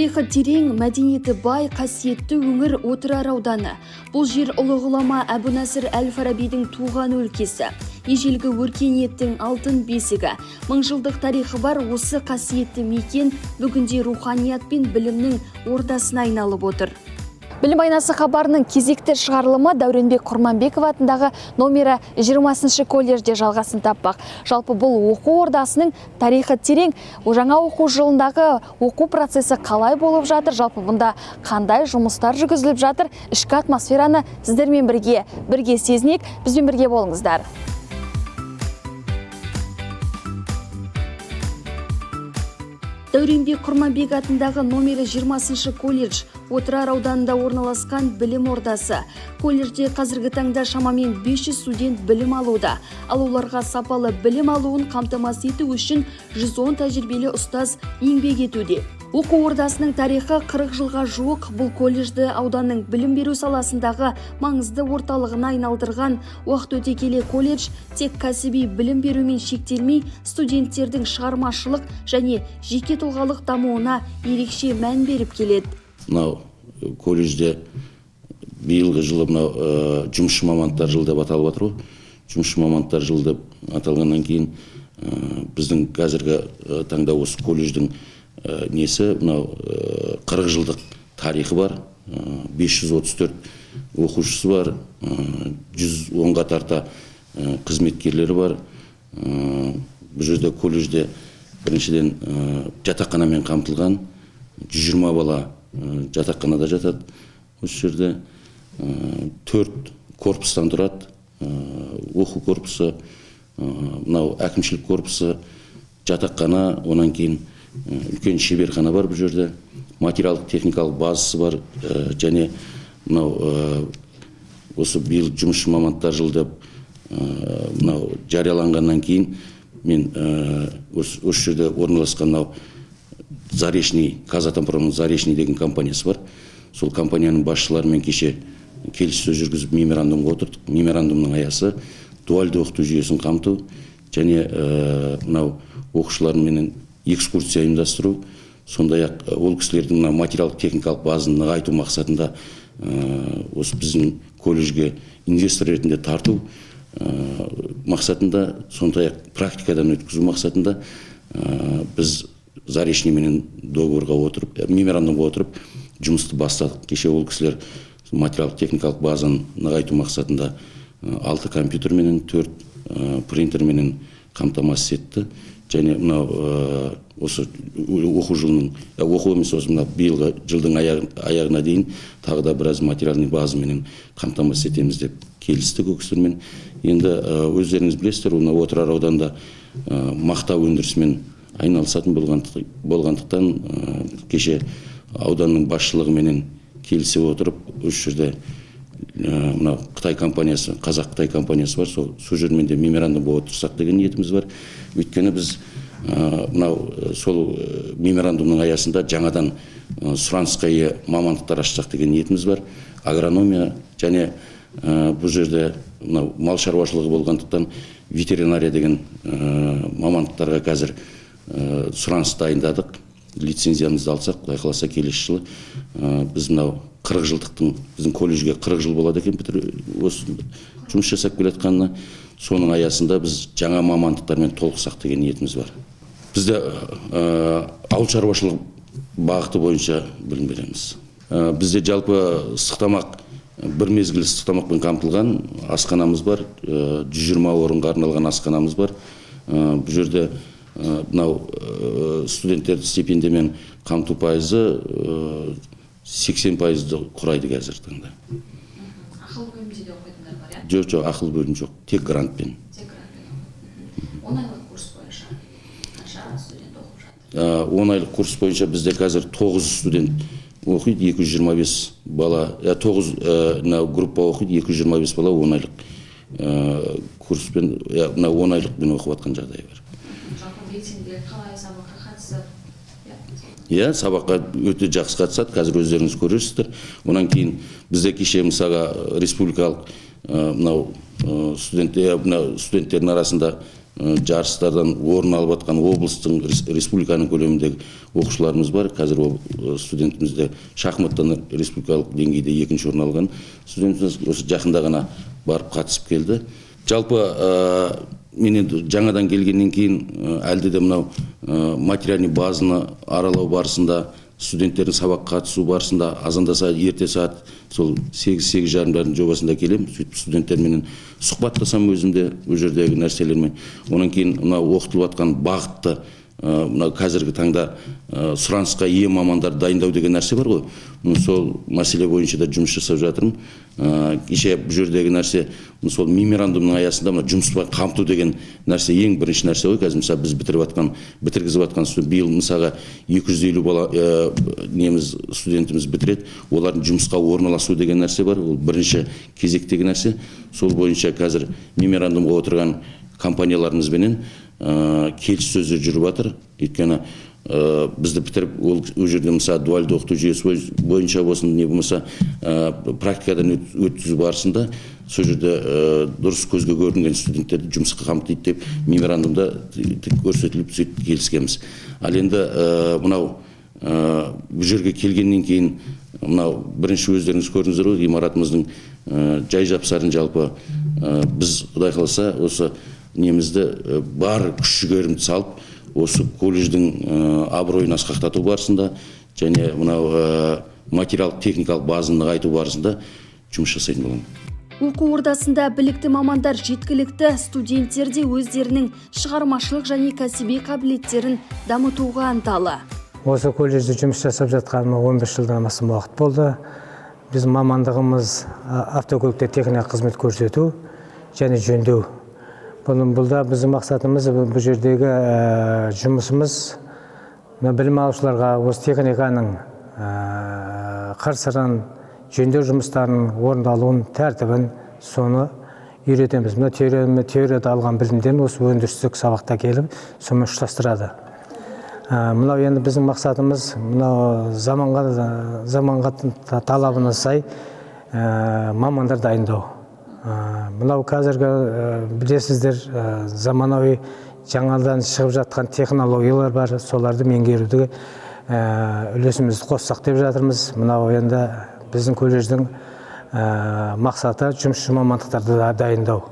Тарихы терең, мәдениеті бай, қасиетті өңір Отырар ауданы. Бұл жер ұлы ғұлама Әбу Насыр әл-Фарабидің туған өлкесі. Ежелгі өркениеттің алтын бесігі. Мыңжылдық тарихы бар осы қасиетті мекен бүгінде руханият пен білімнің ордасына айналып отыр. Білім айнасы хабарының кезекті шығарылымы Дәуренбек Құрманбеков атындағы номері 20-шы колледжде жалғасын таппақ. Жалпы бұл оқу ордасының тарихы терең, жаңа оқу жылындағы оқу процесі қалай болып жатыр, жалпы бұнда қандай жұмыстар жүргізіліп жатыр, ішкі атмосфераны сіздермен бірге сезінейік, бізбен бірге болыңыздар. Дәуренбек Құрманбек атындағы номері 20-шы колледж Отырар ауданында орналасқан білім ордасы. Колледжде қазіргі таңда шамамен 500 студент білім алуда. Ал оларға сапалы білім алуын қамтамасыз ету үшін 110 тәжірибелі ұстаз еңбек етуде. Оқу ордасының тарихы 40 жылға жуық. Бұл колледжді ауданның білім беру саласындағы маңызды орталығына айналдырған. Уақыт өте келе колледж тек кәсіби білім берумен шектелмей, студенттердің шығармашылық және жеке тұлғалық дамуына ерекше мән беріп келеді. Мынау колледжде биылғы жылы жұмысшы мамандықтар жылы деп аталып жатыр ғой. Жұмысшы мамандықтар жылы деп аталғаннан кейін біздің қазіргі таңда осы колледждің несі 40 жылдық тарихы бар, 534 оқушысы бар, 110-ға тарта қызметкерлері бар. Бұл жерде колледжде біріншіден жатақханамен қамтылған, 120 бала жатақханада жатады. Осы жерде 4 корпустан тұрады. Оқу корпусы, әкімшілік корпусы, жатақхана, онан кейін үлкен шеберхана бар бұл жерде. Материалдық техникалық базасы бар. Және осы биыл жұмысшы мамандықтар жылы деп жарияланғаннан кейін мен осы жерде орналасқан Заречный, Казатомпром Заречный деген компаниясы бар. Сол компанияның басшыларымен кеше келіссөз жүргізіп меморандумға отырдық. Меморандумның аясы дуальды оқыту жүйесін қамту және оқушылармен экскурсия ұйымдастыру, сондай-ақ ол кісілердің материалдық техникалық базаны нығайту мақсатында осы біздің колледжге инвестор ретінде тарту мақсатында, сондай-ақ практикадан өткізу мақсатында біз Заречный менен договорға отырып, меморандумға отырып жұмысты бастадық. Кеше ол кісілер материалдық техникалық базаны нығайту мақсатында 6 компьютер менен 4 принтер менен қамтамасыз етті. Және осы оқу жылының, оқу емес, осы биылғы жылдың аяғына дейін тағы да біраз материалдық база менен қамтамасыз етеміз деп келістік ол кісілермен. Енді өздеріңіз білесіздер, Отырар ауданында мақта өндірісімен айналысатын болғандықтан кеше ауданның басшылығыменен келісе отырып, осы жерде Қытай компаниясы, Қазақ-Қытай компаниясы бар, сол жермен де меморандумға отырсақ деген ниетіміз бар. Өйткені біз сол меморандумның аясында жаңадан сұранысқа ие мамандықтар ашсақ деген ниетіміз бар. Агрономия және бұл жерде мал шаруашылығы болғандықтан ветеринария деген мамандықтарға қазір сұраныс дайындадық. Лицензиямызды алсақ, құдай қаласа келесі жылы біз 40 жылдықтың, біздің колледжге 40 жыл болады екен осы жұмыс жасап келатқанына, соның аясында біз жаңа мамандықтармен толықсақ деген ниетіміз бар. Бізде ауыл шаруашылық бағыты бойынша білім береміз. Бізде жалпы ыстық тамақ, бір мезгіл ыстық тамақпен қамтылған асханамыз бар, 120 орынға арналған асханамыз бар. Бұл жерде студенттерді стипендиямен қамту пайызы 80%-ды құрайды қазір таңда. Ақылы бөлімде де оқитындар бар, иә? Жоқ, ақылы бөлім жоқ, тек грантпен. Он айлық курс бойынша қанша студент оқып жатыр? 10 айлық курс бойынша бізде қазір 9 студент оқиды, 225 бала, 9 группа оқиды, 225 бала 10 айлық курспен, 10 айлықпен оқып атқан жағдай бар. Жалпы белсенділер қалай сабаққа қатысып? Сабаққа өте жақсы қатысады, қазір өздеріңіз көресіздер. Онан кейін бізде кеше мысалға республикалық студенттердің арасында жарыстардан орын алып жатқан облыстың, республиканың көлеміндегі оқушыларымыз бар. Қазір ол студентімізде шахматтан республикалық деңгейде 2-ші орын алған студентіміз осы жақында ғана барып қатысып келді. Жалпы мен енді жаңадан келгеннен кейін әлде де мынау материальный базаны аралау барысында, студенттердің сабаққа қатысу барысында азандаса ерте сағат сол 8-8:30 жобасында келем. Сөйтіп студенттермен сұхбаттасам өзімде бұл жердегі нәрселермен. Онан кейін мынау оқытылып жатқан бағытты, мынау қазіргі таңда сұранысқа ие мамандар дайындау деген нәрсе бар ғой. Сол мәселе бойынша да жұмыс жасап жатырмын. Кеше бұл жердегі нәрсе сол меморандумның аясында жұмыспен қамту деген нәрсе ең бірінші нәрсе ғой. Қазір мысалы біз бітіргізіп жатқан биыл мысалға 250 бала студентіміз бітіреді. Олардың жұмысқа орналасу деген нәрсе бар. Ол бірінші кезектегі нәрсе. Сол бойынша қазір меморандумға отырған компанияларымызбенен келіссөздер жүріп жатыр. Өйткені бізді бітіріп ол жерде мысалы дуальды оқыту жүйесі бойынша болсын, не болмаса практикадан өткізу барысында сол жерде дұрыс көзге көрінген студенттерді жұмысқа қамтиды деп меморандумда көрсетіліп сөйтіп келіскенбіз. Ал енді мынау бұл жерге келгеннен кейін мынау бірінші өздеріңіз көрдіңіздер ғой, ғимаратымыздың жай жапсарын жалпы біз Құдай қаласа осы немізді бар күш-жігерімді салып осы колледждің абыройын асқақтату барысында және мынау материалдық техникалық базаны нығайту барысында жұмыс жасайтын боламын. Оқу ордасында білікті мамандар жеткілікті, студенттер де өздерінің шығармашылық және кәсіби қабілеттерін дамытуға ынталы. Осы колледжде жұмыс жасап жатқаныма 15 жылдан астам уақыт болды. Біздің мамандығымыз автокөлікте техника қызмет көрсету және жөндеу. Бұлда біздің мақсатымыз бұл жердегі жұмысымыз білім алушыларға осы техниканың қыр-сырын, жөндеу жұмыстарының орындалуын, тәртібін соны үйретеміз. Теорияда алған білімдерін осы өндірістік сабақта келіп, соны ұштастырады. Мынау енді біздің мақсатымыз мынау заманға талабына сай мамандар дайындау. Мынау қазіргі білесіздер заманауи жаңадан шығып жатқан технологиялар бар, соларды меңгеруді үлесімізді қоссақ деп жатырмыз. Мынау енді біздің колледждің мақсаты жұмысшы мамандықтарды дайындау.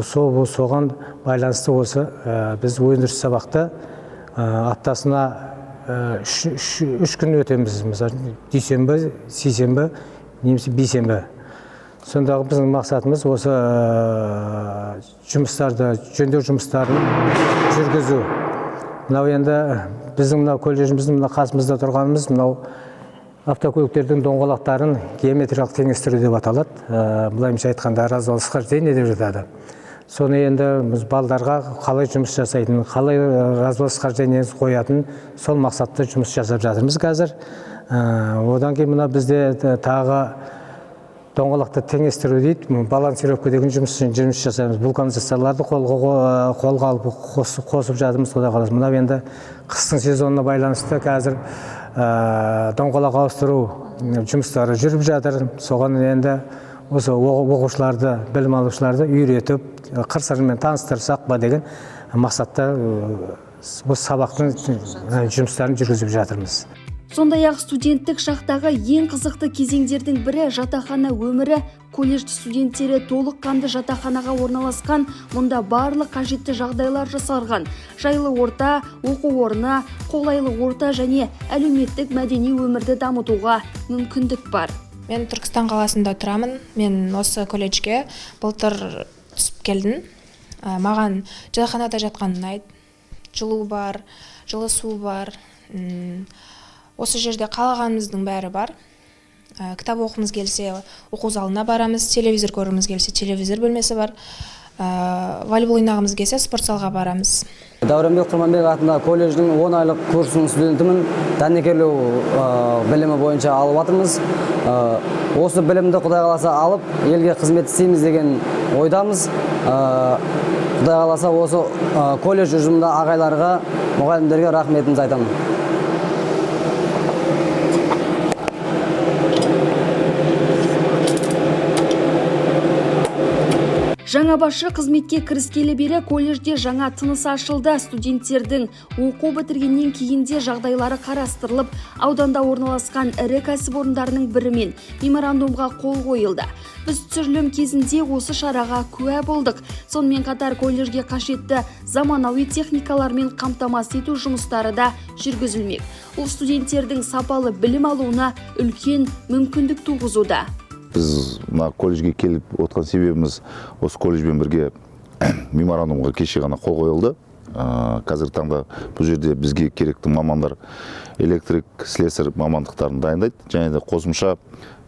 Соған байланысты осы біз өндіріс сабақты аптасына 3 күн өтеміз. Мысалы, дүйсенбі, сейсенбі, немесе бейсенбі. Сондағы біздің мақсатымыз осы жұмыстарды, жөндеу жұмыстарын жүргізу. Мынау енді біздің колледжіміздің қасымызда тұрғанымыз мынау автокөліктердің доңғалақтарын геометриялық теңестіру деп аталады. Былайша айтқанда развал-схождение деп жатады. Соны енді біз балдарға қалай жұмыс жасайтын, қалай развал-схождениені қоятын, сол мақсатта жұмыс жасап жатырмыз қазір. Одан кейін мына бізде тағы доңғалақты теңестіру дейді, балансировка деген жұмыс жасаймыз. Вулканизацияларды қолға алып қосып жатырмыз. Мынау енді қыстың сезонына байланысты қазір доңғалақ ауыстыру жұмыстары жүріп жатыр. Соған енді осы оқушыларды, білім алушыларды үйретіп, қыр-сырымен таныстырсақ па деген мақсатта осы сабақтың жұмыстарын жүргізіп жатырмыз. Сондай-ақ студенттік шақтағы ең қызықты кезеңдердің бірі жатақхана өмірі. Колледж студенттері толыққанды жатақханаға орналасқан, мұнда барлық қажетті жағдайлар жасалған. Жайлы орта, оқу орны, қолайлы орта және әлеуметтік мәдени өмірді дамытуға мүмкіндік бар. Мен Түркістан қаласында тұрамын. Мен осы колледжге былтыр түсіп келдім. Маған жатақханада жатқан ұнайды. Жылу бар, жылы су бар. Осы жерде қалағанымыздың бәрі бар. Кітап оқымыз келсе, оқу залына барамыз, телевизор көріміз келсе, телевизор бөлмесі бар. Волейбол ойнағымыз келсе, спорт залға барамыз. Дәуренбек Құрманбек атындағы колледждің 10 айлық курсының студентімін. Дәнекерлеу білімі бойынша алып жатырмыз. Осы білімді Құдай қаласа алып, елге қызмет істейміз деген ойдамыз. Құдай қаласа осы колледж ұжымында ағайларға, мұғалімдерге рахметімді айтамын. Жаңа басшы қызметке кіріскелі бері колледжде жаңа тыныс ашылды. Студенттердің оқу бітіргеннен кейінде жағдайлары қарастырылып, ауданда орналасқан ірі кәсіпорындарының бірімен меморандумға қол қойылды. Біз түсірілім кезінде осы шараға куә болдық. Сонымен қатар колледжге қажетті заманауи техникалармен қамтамасыз ету жұмыстары да жүргізілмек. Ол студенттердің сапалы білім алуына үлкен мүмкіндік туғызуда. Біз колледжге келіп отқан себебіміз осы колледжбен бірге меморандумға кеше ғана қол қойылды. Қазіргі таңда бұл жерде бізге керекті мамандар электрик, слесарь мамандықтарын дайындайды. Және де қосымша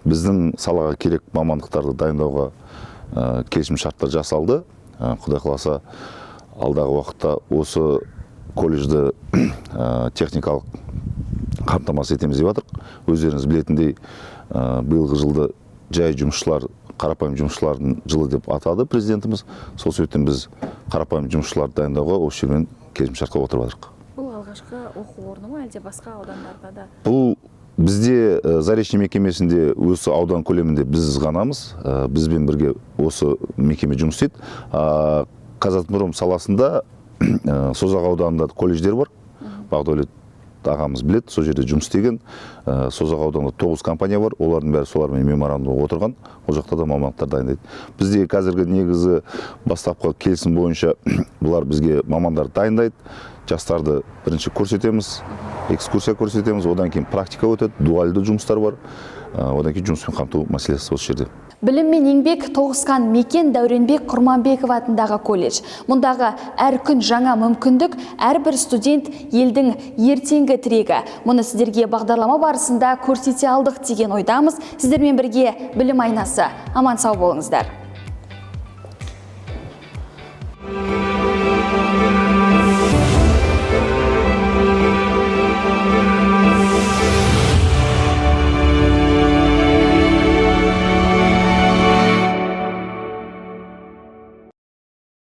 біздің салаға керек мамандықтарды дайындауға келісім шарттар жасалды. Құдай қаласа алдағы уақытта осы колледжді техникалық қамтамасыз етеміз деп жатырмыз. Өздеріңіз білетіндей биылғы жылды жай жұмысшылар, қарапайым жұмысшылардың жылы деп атады президентіміз. Сол себептен біз қарапайым жұмысшыларды дайындауға осы жермен келісімшартқа отырып жатырмыз. Бұл алғашқы оқу орны ма, әлде басқа аудандарда да? Бұл бізде Заречный мекемесінде осы аудан көлемінде біз ғанамыз. Бізбен бірге осы мекеме жұмыс істейді. Казатомпром саласында Созақ ауданында колледждер бар. Бақдәулет ағамыз білет, сол жерде жұмыс істеген. Созақ ауданында 9 компания бар, олардың бәрі солармен меморандумға отырған. Ол жақта да мамандықтар дайындайды. Бізде қазіргі негізі бастапқы келісім бойынша бұлар бізге мамандар дайындайды. Жастарды бірінші көрсетеміз, экскурсия көрсетеміз, одан кейін практика өтеді, дуальды жұмыстар бар. Одан кейін жұмыспен қамту мәселесі осы жерде. Білім мен еңбек тоғысқан мекен Дәуренбек Құрманбеков атындағы колледж. Мұндағы әр күн жаңа мүмкіндік, әрбір студент елдің ертеңгі тірегі. Мұны сіздерге бағдарлама барысында көрсете алдық деген ойдамыз. Сіздермен бірге білім айнасы. Аман сау болыңыздар.